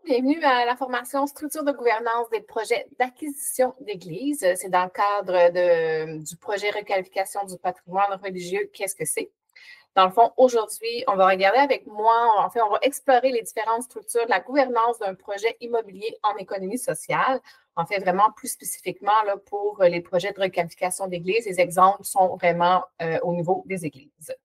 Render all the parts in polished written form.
Bienvenue à la formation Structure de gouvernance des projets d'acquisition d'église. C'est dans le cadre du projet Requalification du patrimoine religieux. Qu'est-ce que c'est? Dans le fond, aujourd'hui, on va regarder avec moi, on va explorer les différentes structures de la gouvernance d'un projet immobilier en économie sociale. En fait, vraiment plus spécifiquement là, pour les projets de requalification d'église, les exemples sont vraiment au niveau des églises.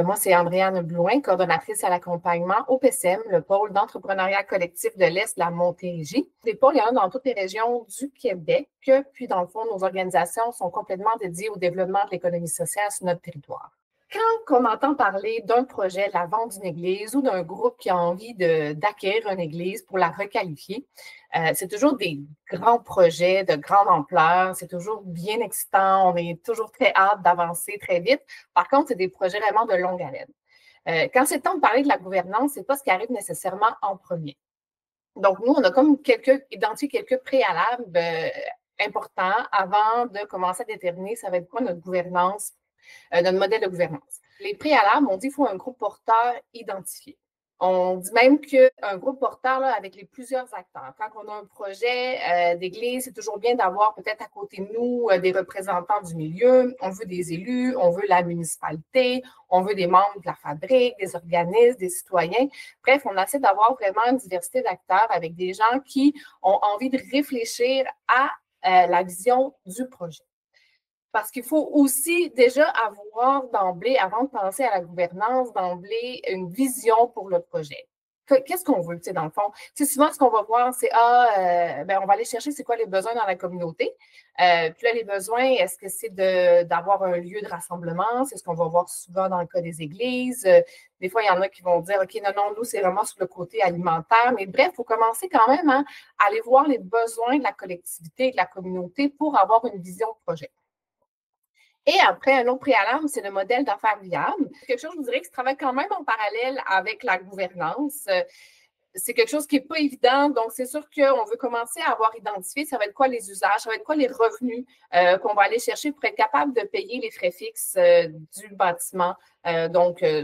Moi, c'est Andréane Blouin, coordonnatrice à l'accompagnement au PCM, le pôle d'entrepreneuriat collectif de l'Est de la Montérégie. Des pôles, il y en a dans toutes les régions du Québec. Puis, dans le fond, nos organisations sont complètement dédiées au développement de l'économie sociale sur notre territoire. Quand on entend parler d'un projet, de la vente d'une église ou d'un groupe qui a envie d'acquérir une église pour la requalifier, c'est toujours des grands projets de grande ampleur. C'est toujours bien excitant. On est toujours très hâte d'avancer très vite. Par contre, c'est des projets vraiment de longue haleine. Quand c'est le temps de parler de la gouvernance, ce n'est pas ce qui arrive nécessairement en premier. Donc, nous, on a comme identifié quelques préalables importants avant de commencer à déterminer ça va être quoi notre gouvernance, notre modèle de gouvernance. Les préalables, on dit qu'il faut un groupe porteur identifié. On dit même qu'un groupe porteur là, avec plusieurs acteurs. Quand on a un projet d'église, c'est toujours bien d'avoir peut-être à côté de nous des représentants du milieu. On veut des élus, on veut la municipalité, on veut des membres de la fabrique, des organismes, des citoyens. Bref, on essaie d'avoir vraiment une diversité d'acteurs avec des gens qui ont envie de réfléchir à la vision du projet. Parce qu'il faut aussi déjà avoir d'emblée, avant de penser à la gouvernance, d'emblée une vision pour le projet. Qu'est-ce qu'on veut, dans le fond? Souvent, ce qu'on va voir, c'est, on va aller chercher c'est quoi les besoins dans la communauté. Puis là, les besoins, est-ce que c'est d'avoir un lieu de rassemblement? C'est ce qu'on va voir souvent dans le cas des églises. Des fois, il y en a qui vont dire, OK, non, nous, c'est vraiment sur le côté alimentaire. Mais bref, il faut commencer quand même à aller voir les besoins de la collectivité et de la communauté pour avoir une vision de projet. Et après, un autre préalable, c'est le modèle d'affaires viable. Quelque chose, je vous dirais, qui se travaille quand même en parallèle avec la gouvernance. C'est quelque chose qui n'est pas évident. Donc, c'est sûr qu'on veut commencer à avoir identifié, ça va être quoi les usages, ça va être quoi les revenus qu'on va aller chercher pour être capable de payer les frais fixes du bâtiment,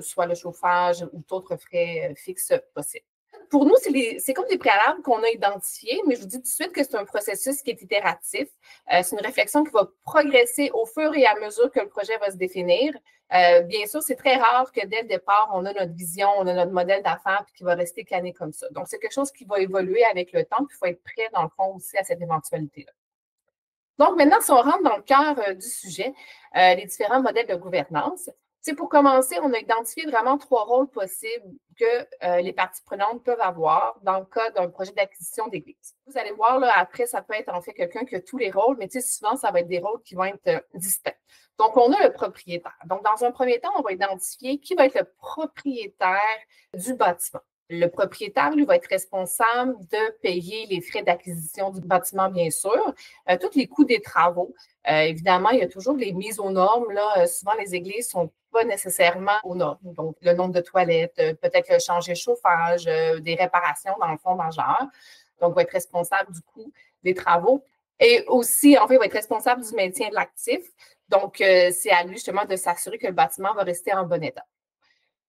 soit le chauffage ou d'autres frais fixes possibles. Pour nous, c'est comme des préalables qu'on a identifiés, mais je vous dis tout de suite que c'est un processus qui est itératif. C'est une réflexion qui va progresser au fur et à mesure que le projet va se définir. Bien sûr, c'est très rare que dès le départ, on a notre vision, on a notre modèle d'affaires puis qui va rester canné comme ça. Donc, c'est quelque chose qui va évoluer avec le temps, puis il faut être prêt, dans le fond, aussi à cette éventualité-là. Donc, maintenant, si on rentre dans le cœur du sujet, les différents modèles de gouvernance, pour commencer, on a identifié vraiment 3 rôles possibles que les parties prenantes peuvent avoir dans le cas d'un projet d'acquisition d'église. Vous allez voir, là, après, ça peut être en fait quelqu'un qui a tous les rôles, mais souvent, ça va être des rôles qui vont être distincts. Donc, on a le propriétaire. Donc, dans un premier temps, on va identifier qui va être le propriétaire du bâtiment. Le propriétaire, lui, va être responsable de payer les frais d'acquisition du bâtiment, bien sûr, tous les coûts des travaux. Évidemment, il y a toujours les mises aux normes. Là, souvent, les églises ne sont pas nécessairement aux normes. Donc, le nombre de toilettes, peut-être le changer de chauffage, des réparations dans le fond majeur. Donc, il va être responsable du coût des travaux. Et aussi, en fait, il va être responsable du maintien de l'actif. Donc, c'est à lui justement de s'assurer que le bâtiment va rester en bon état.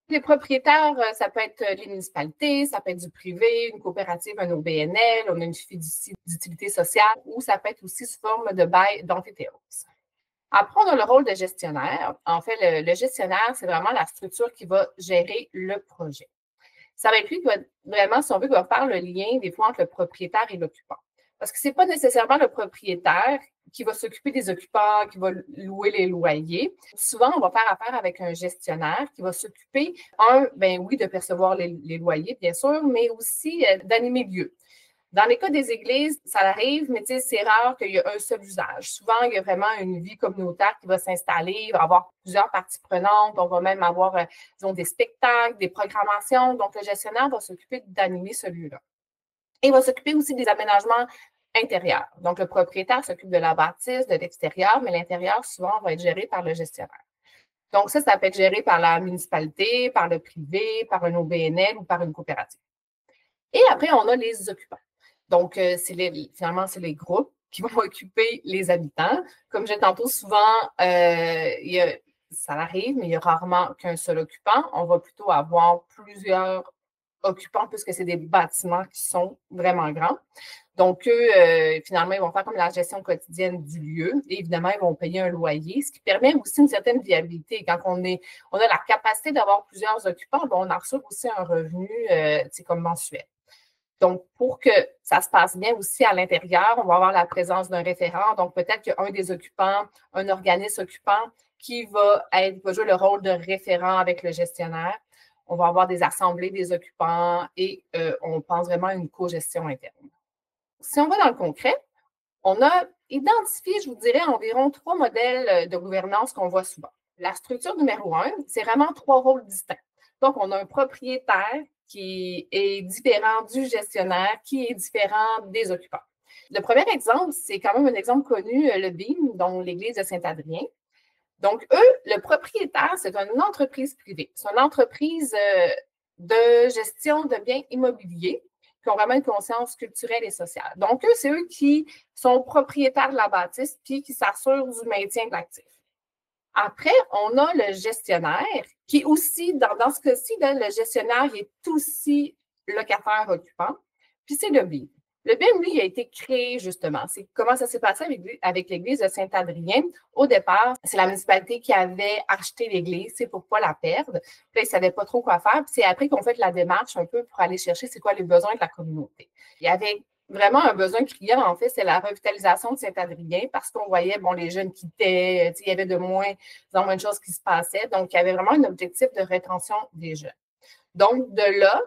Les propriétaires, ça peut être les municipalités, ça peut être du privé, une coopérative, un OBNL, on a une fiducie d'utilité sociale ou ça peut être aussi sous forme de bail d'amphithéose. Après, on a le rôle de gestionnaire. En fait, le gestionnaire, c'est vraiment la structure qui va gérer le projet. Ça va être lui qui va vraiment, si on veut, qui va faire le lien des fois entre le propriétaire et l'occupant. Parce que ce n'est pas nécessairement le propriétaire qui va s'occuper des occupants, qui va louer les loyers. Souvent, on va faire affaire avec un gestionnaire qui va s'occuper, de percevoir les loyers, bien sûr, mais aussi d'animer le lieu. Dans les cas des églises, ça arrive, mais c'est rare qu'il y ait un seul usage. Souvent, il y a vraiment une vie communautaire qui va s'installer, il va y avoir plusieurs parties prenantes, on va même avoir, des spectacles, des programmations. Donc, le gestionnaire va s'occuper d'animer ce lieu-là. Et il va s'occuper aussi des aménagements intérieurs. Donc, le propriétaire s'occupe de la bâtisse, de l'extérieur, mais l'intérieur, souvent, va être géré par le gestionnaire. Donc, ça peut être géré par la municipalité, par le privé, par un OBNL ou par une coopérative. Et après, on a les occupants. Donc, finalement, c'est les groupes qui vont occuper les habitants. Comme j'ai tantôt, souvent, ça arrive, mais il y a rarement qu'un seul occupant. On va plutôt avoir plusieurs occupants puisque c'est des bâtiments qui sont vraiment grands. Donc, eux, finalement, ils vont faire comme la gestion quotidienne du lieu. Et évidemment, ils vont payer un loyer, ce qui permet aussi une certaine viabilité. Quand on a la capacité d'avoir plusieurs occupants, on en reçoit aussi un revenu comme mensuel. Donc, pour que ça se passe bien aussi à l'intérieur, on va avoir la présence d'un référent. Donc, peut-être qu'un des occupants, un organisme occupant qui va jouer le rôle de référent avec le gestionnaire. On va avoir des assemblées des occupants et on pense vraiment à une co-gestion interne. Si on va dans le concret, on a identifié, je vous dirais, environ 3 modèles de gouvernance qu'on voit souvent. La structure numéro 1, c'est vraiment 3 rôles distincts. Donc, on a un propriétaire qui est différent du gestionnaire, qui est différent des occupants. Le premier exemple, c'est quand même un exemple connu, le BIM, donc l'Église de Saint-Adrien. Donc, eux, le propriétaire, c'est une entreprise privée. C'est une entreprise de gestion de biens immobiliers qui ont vraiment une conscience culturelle et sociale. Donc, eux, c'est eux qui sont propriétaires de la bâtisse puis qui s'assurent du maintien de l'actif. Après, on a le gestionnaire qui aussi, dans ce cas-ci, le gestionnaire est aussi locataire-occupant, puis c'est le BIM. Le BIM, lui, a été créé justement. C'est comment ça s'est passé avec l'église de Saint-Adrien. Au départ, c'est la municipalité qui avait acheté l'église, c'est pour ne pas la perdre. Puis là, ils ne savaient pas trop quoi faire. Puis c'est après qu'on fait la démarche un peu pour aller chercher c'est quoi les besoins de la communauté. Il y avait vraiment un besoin criant, en fait, c'est la revitalisation de Saint-Adrien parce qu'on voyait, les jeunes quittaient, il y avait de moins en moins de choses qui se passaient. Donc, il y avait vraiment un objectif de rétention des jeunes. Donc, de là,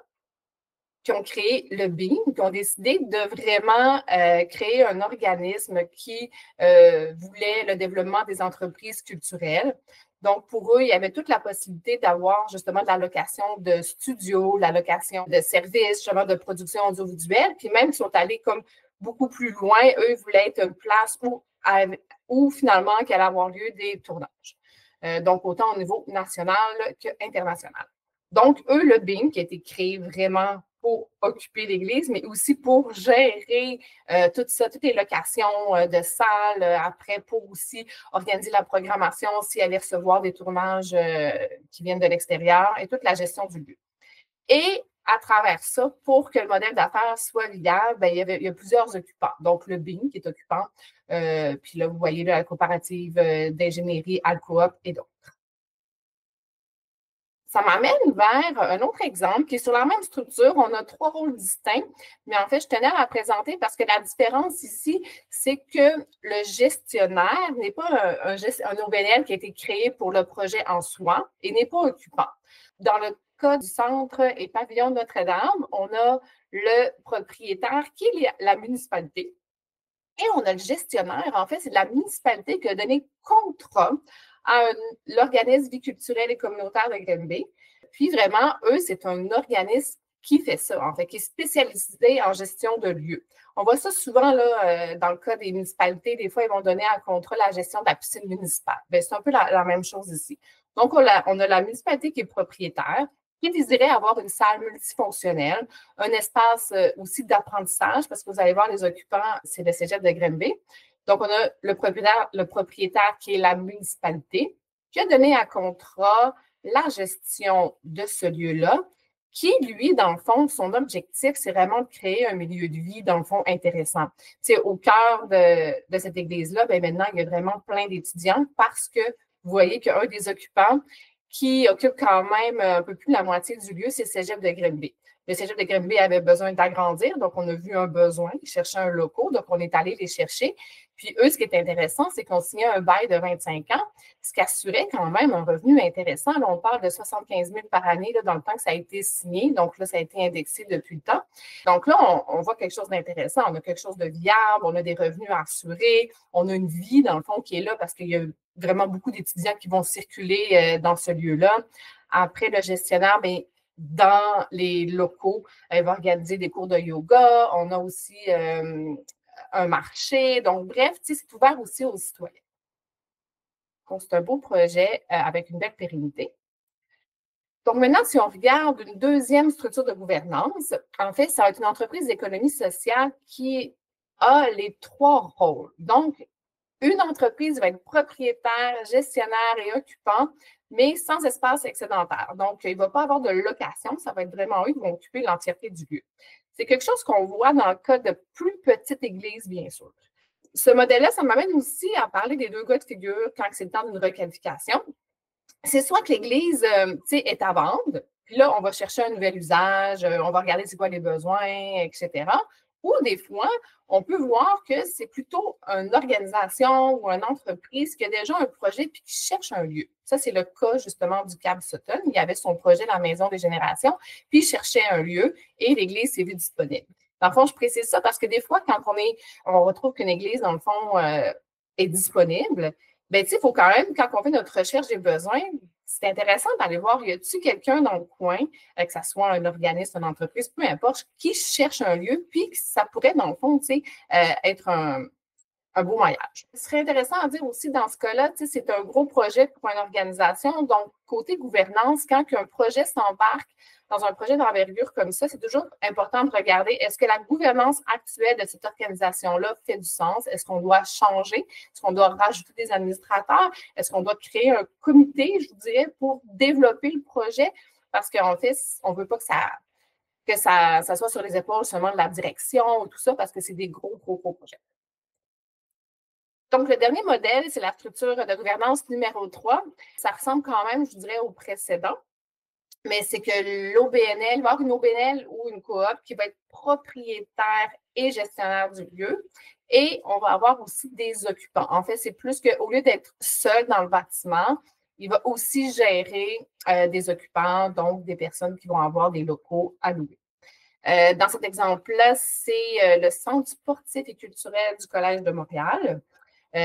qui ont créé le BIM, qui ont décidé de vraiment créer un organisme qui voulait le développement des entreprises culturelles. Donc, pour eux, il y avait toute la possibilité d'avoir justement de la location de studios, la location de services, justement de production audiovisuelle, puis même, ils sont allés comme beaucoup plus loin. Eux, ils voulaient être une place où finalement, qu'allait avoir lieu des tournages. Donc, autant au niveau national qu'international. Donc, eux, le BIM, qui a été créé vraiment pour occuper l'église, mais aussi pour gérer tout ça, toutes les locations de salles, après pour aussi organiser la programmation, s'il allait recevoir des tournages qui viennent de l'extérieur et toute la gestion du lieu. Et à travers ça, pour que le modèle d'affaires soit viable, il y a plusieurs occupants. Donc, le BIM qui est occupant, puis là, vous voyez la coopérative d'ingénierie Alcoop et d'autres. Ça m'amène vers un autre exemple qui est sur la même structure. On a 3 rôles distincts, mais en fait, je tenais à la présenter parce que la différence ici, c'est que le gestionnaire n'est pas un OBNL qui a été créé pour le projet en soi et n'est pas occupant. Dans le cas du centre et pavillon Notre-Dame, on a le propriétaire qui est la municipalité. Et on a le gestionnaire, en fait, c'est la municipalité qui a donné contrat à l'organisme vie culturelle et communautaire de Granby. Puis vraiment, eux, c'est un organisme qui fait ça, en fait, qui est spécialisé en gestion de lieux. On voit ça souvent là, dans le cas des municipalités. Des fois, ils vont donner à contrat la gestion de la piscine municipale. Bien, c'est un peu la même chose ici. Donc, on a la municipalité qui est propriétaire, qui désirait avoir une salle multifonctionnelle, un espace aussi d'apprentissage, parce que vous allez voir, les occupants, c'est le cégep de Granby. Donc, on a le propriétaire qui est la municipalité, qui a donné à contrat la gestion de ce lieu-là, qui, lui, dans le fond, son objectif, c'est vraiment de créer un milieu de vie, dans le fond, intéressant. Tu sais, au cœur de cette église-là, bien maintenant, il y a vraiment plein d'étudiants parce que vous voyez qu'un des occupants qui occupe quand même un peu plus de la moitié du lieu, c'est le cégep de Granby. Le cégep de Granby avait besoin d'agrandir, donc on a vu un besoin, ils cherchaient un local, donc on est allé les chercher. Puis eux, ce qui est intéressant, c'est qu'on signait un bail de 25 ans, ce qui assurait quand même un revenu intéressant. Là, on parle de 75 000 par année là, dans le temps que ça a été signé, donc là, ça a été indexé depuis le temps. Donc là, on voit quelque chose d'intéressant, on a quelque chose de viable, on a des revenus assurés, on a une vie, dans le fond, qui est là parce qu'il y a vraiment beaucoup d'étudiants qui vont circuler dans ce lieu-là. Après, le gestionnaire, bien, dans les locaux, il va organiser des cours de yoga. On a aussi un marché. Donc, bref, c'est ouvert aussi aux citoyens. Donc, c'est un beau projet avec une belle pérennité. Donc, maintenant, si on regarde une deuxième structure de gouvernance, en fait, ça va être une entreprise d'économie sociale qui a les 3 rôles. Donc, Une entreprise va être propriétaire, gestionnaire et occupant, mais sans espace excédentaire. Donc, il ne va pas avoir de location, ça va être vraiment eux qui vont occuper l'entièreté du lieu. C'est quelque chose qu'on voit dans le cas de plus petites églises, bien sûr. Ce modèle-là, ça m'amène aussi à parler des deux cas de figure quand c'est le temps d'une requalification. C'est soit que l'église est à vendre, puis là, on va chercher un nouvel usage, on va regarder c'est quoi les besoins, etc. Ou des fois, on peut voir que c'est plutôt une organisation ou une entreprise qui a déjà un projet puis qui cherche un lieu. Ça, c'est le cas justement du Cab Sutton. Il avait son projet La Maison des Générations, puis il cherchait un lieu et l'église s'est vue disponible. Dans le fond, je précise ça parce que des fois, quand on retrouve qu'une église, dans le fond, est disponible, bien, tu sais, il faut quand même, quand on fait notre recherche des besoins, c'est intéressant d'aller voir, y a-t-il quelqu'un dans le coin, que ce soit un organisme, une entreprise, peu importe, qui cherche un lieu, puis que ça pourrait, dans le fond, tu sais, être un beau maillage. Ce serait intéressant à dire aussi dans ce cas-là, tu sais, c'est un gros projet pour une organisation. Donc, côté gouvernance, quand un projet s'embarque dans un projet d'envergure comme ça, c'est toujours important de regarder est-ce que la gouvernance actuelle de cette organisation-là fait du sens? Est-ce qu'on doit changer? Est-ce qu'on doit rajouter des administrateurs? Est-ce qu'on doit créer un comité, je vous dirais, pour développer le projet? Parce qu'en fait, on ne veut pas que ça soit sur les épaules seulement de la direction ou tout ça, parce que c'est des gros projets. Donc, le dernier modèle, c'est la structure de gouvernance numéro 3. Ça ressemble quand même, je dirais, au précédent, mais c'est que l'OBNL, il va y avoir une OBNL ou une coop qui va être propriétaire et gestionnaire du lieu. Et on va avoir aussi des occupants. En fait, c'est plus qu'au lieu d'être seul dans le bâtiment, il va aussi gérer des occupants, donc des personnes qui vont avoir des locaux à louer. Dans cet exemple-là, c'est le Centre sportif et culturel du Collège de Montréal.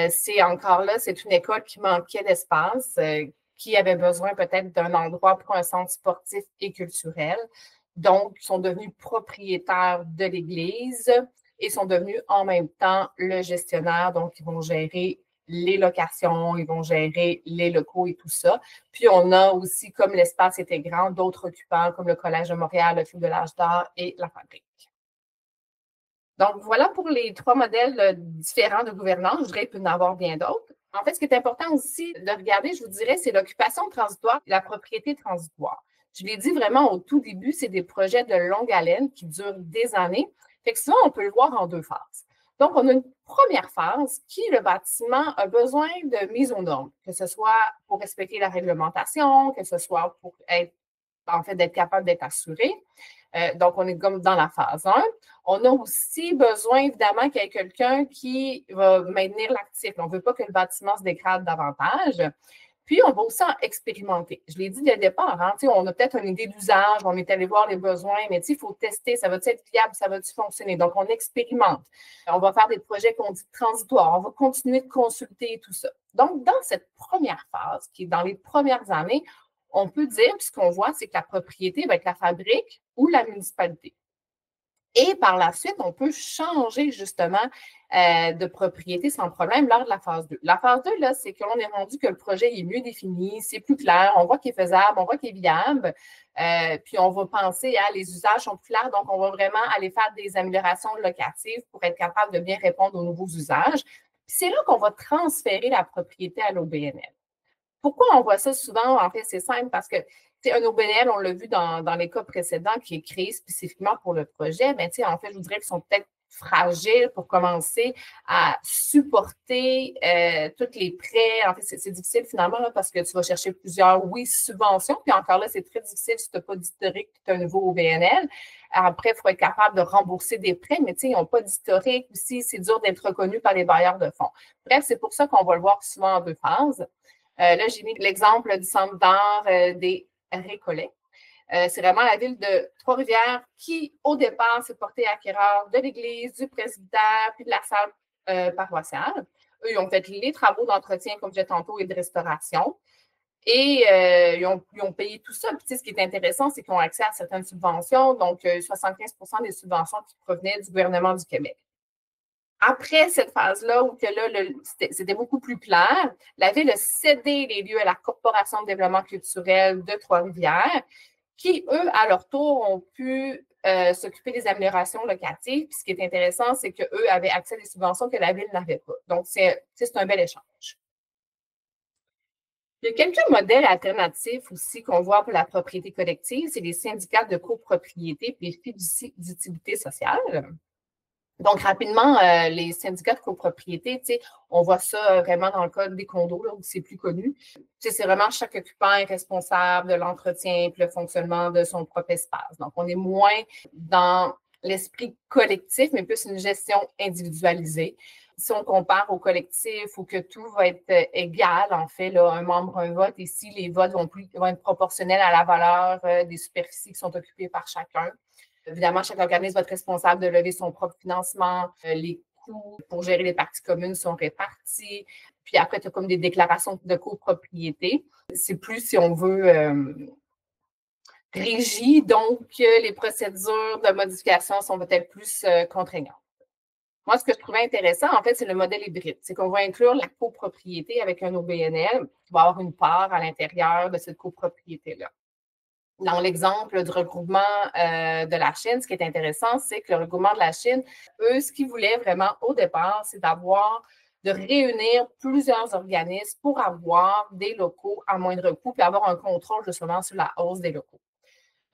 C'est encore là, c'est une école qui manquait d'espace, qui avait besoin peut-être d'un endroit pour un centre sportif et culturel. Donc, ils sont devenus propriétaires de l'église et sont devenus en même temps le gestionnaire. Donc, ils vont gérer les locations, ils vont gérer les locaux et tout ça. Puis, on a aussi, comme l'espace était grand, d'autres occupants comme le Collège de Montréal, le Fil de l'Âge d'Or et la Fabrique. Donc, voilà pour les 3 modèles différents de gouvernance. Je dirais qu'il peut y en avoir bien d'autres. En fait, ce qui est important aussi de regarder, je vous dirais, c'est l'occupation transitoire et la propriété transitoire. Je l'ai dit vraiment au tout début, c'est des projets de longue haleine qui durent des années. Fait que souvent, on peut le voir en 2 phases. Donc, on a une première phase qui, le bâtiment a besoin de mise aux normes, que ce soit pour respecter la réglementation, que ce soit pour d'être capable d'être assuré. Donc, on est comme dans la phase 1. On a aussi besoin, évidemment, qu'il y ait quelqu'un qui va maintenir l'actif. On ne veut pas que le bâtiment se dégrade davantage. Puis, on va aussi en expérimenter. Je l'ai dit dès le départ, hein, on a peut-être une idée d'usage, on est allé voir les besoins, mais il faut tester, ça va-t-il être viable, ça va-t-il fonctionner? Donc, on expérimente. On va faire des projets qu'on dit transitoires, on va continuer de consulter tout ça. Donc, dans cette première phase, qui est dans les premières années, on peut dire, puis ce qu'on voit, c'est que la propriété va être la fabrique ou la municipalité. Et par la suite, on peut changer justement de propriété sans problème lors de la phase 2. La phase 2, là, c'est qu'on est rendu que le projet est mieux défini, c'est plus clair, on voit qu'il est faisable, on voit qu'il est viable, puis on va penser à les usages sont plus clairs, donc on va vraiment aller faire des améliorations locatives pour être capable de bien répondre aux nouveaux usages. Puis c'est là qu'on va transférer la propriété à l'OBNL. Pourquoi on voit ça souvent? En fait, c'est simple parce que un OBNL, on l'a vu dans les cas précédents, qui est créé spécifiquement pour le projet, mais en fait, je vous dirais qu'ils sont peut-être fragiles pour commencer à supporter tous les prêts. En fait, c'est difficile finalement là, parce que tu vas chercher plusieurs, oui, subventions, puis encore là, c'est très difficile si tu n'as pas d'historique et tu as un nouveau OBNL. Après, il faut être capable de rembourser des prêts, mais ils n'ont pas d'historique aussi, c'est dur d'être reconnu par les bailleurs de fonds. Bref, c'est pour ça qu'on va le voir souvent en 2 phases. Là, j'ai mis l'exemple du centre d'art des Récollets. C'est vraiment la ville de Trois-Rivières qui, au départ, s'est portée acquéreur de l'église, du presbytère, puis de la salle paroissiale. Eux, ils ont fait les travaux d'entretien, comme je disais tantôt, et de restauration. Et ils ont payé tout ça. Puis, ce qui est intéressant, c'est qu'ils ont accès à certaines subventions, donc 75% des subventions qui provenaient du gouvernement du Québec. Après cette phase-là, où que là, c'était beaucoup plus clair, la Ville a cédé les lieux à la Corporation de développement culturel de Trois-Rivières, qui, eux, à leur tour, ont pu s'occuper des améliorations locatives. Puis ce qui est intéressant, c'est qu'eux avaient accès à des subventions que la ville n'avait pas. Donc, c'est un bel échange. Il y a quelques modèles alternatifs aussi qu'on voit pour la propriété collective. C'est les syndicats de copropriété et les fiducies d'utilité sociale. Donc, rapidement, les syndicats de copropriété, on voit ça vraiment dans le code des condos, là, où c'est plus connu. C'est vraiment chaque occupant est responsable de l'entretien et le fonctionnement de son propre espace. Donc, on est moins dans l'esprit collectif, mais plus une gestion individualisée. Si on compare au collectif où que tout va être égal, en fait, là, un membre, un vote, ici, les votes vont être proportionnels à la valeur des superficies qui sont occupées par chacun. Évidemment, chaque organisme va être responsable de lever son propre financement. Les coûts pour gérer les parties communes sont répartis. Puis après, tu as comme des déclarations de copropriété. C'est plus, si on veut, rigide, donc les procédures de modification sont peut-être plus contraignantes. Moi, ce que je trouvais intéressant, en fait, c'est le modèle hybride. C'est qu'on va inclure la copropriété avec un OBNL qui va avoir une part à l'intérieur de cette copropriété-là. Dans l'exemple du regroupement de la Chine, ce qui est intéressant, c'est que le regroupement de la Chine, eux, ce qu'ils voulaient vraiment au départ, c'est de réunir plusieurs organismes pour avoir des locaux à moindre coût puis avoir un contrôle justement sur la hausse des locaux.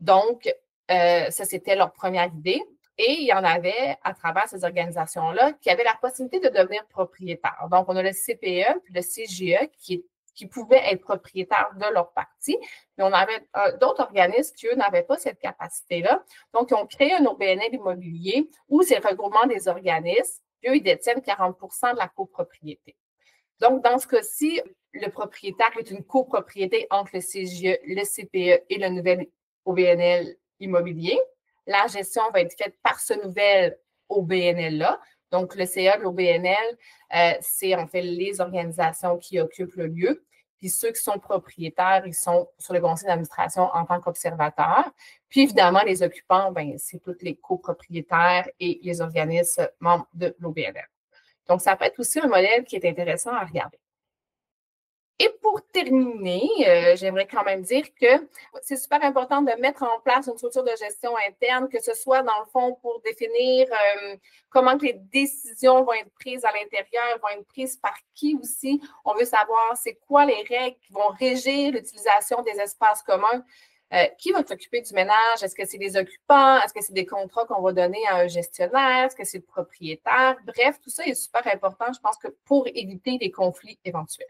Donc, ça, c'était leur première idée. Et il y en avait à travers ces organisations-là qui avaient la possibilité de devenir propriétaires. Donc, on a le CPE puis le CGE qui pouvaient être propriétaires de leur partie. Mais on avait d'autres organismes qui, eux, n'avaient pas cette capacité-là. Donc, ils ont créé un OBNL immobilier où c'est le regroupement des organismes. Puis eux, ils détiennent 40 de la copropriété. Donc, dans ce cas-ci, le propriétaire est une copropriété entre le CGE, le CPE et le nouvel OBNL immobilier. La gestion va être faite par ce nouvel OBNL-là. Donc, le CA de l'OBNL, c'est en fait les organisations qui occupent le lieu. Puis ceux qui sont propriétaires, ils sont sur le conseil d'administration en tant qu'observateurs. Puis évidemment, les occupants, c'est tous les copropriétaires et les organismes membres de l'OBNL. Donc, ça peut être aussi un modèle qui est intéressant à regarder. Et pour terminer, j'aimerais quand même dire que c'est super important de mettre en place une structure de gestion interne, que ce soit dans le fond pour définir comment que les décisions vont être prises à l'intérieur, vont être prises par qui aussi. On veut savoir c'est quoi les règles qui vont régir l'utilisation des espaces communs. Qui va s'occuper du ménage? Est-ce que c'est les occupants? Est-ce que c'est des contrats qu'on va donner à un gestionnaire? Est-ce que c'est le propriétaire? Bref, tout ça est super important, je pense, que pour éviter des conflits éventuels.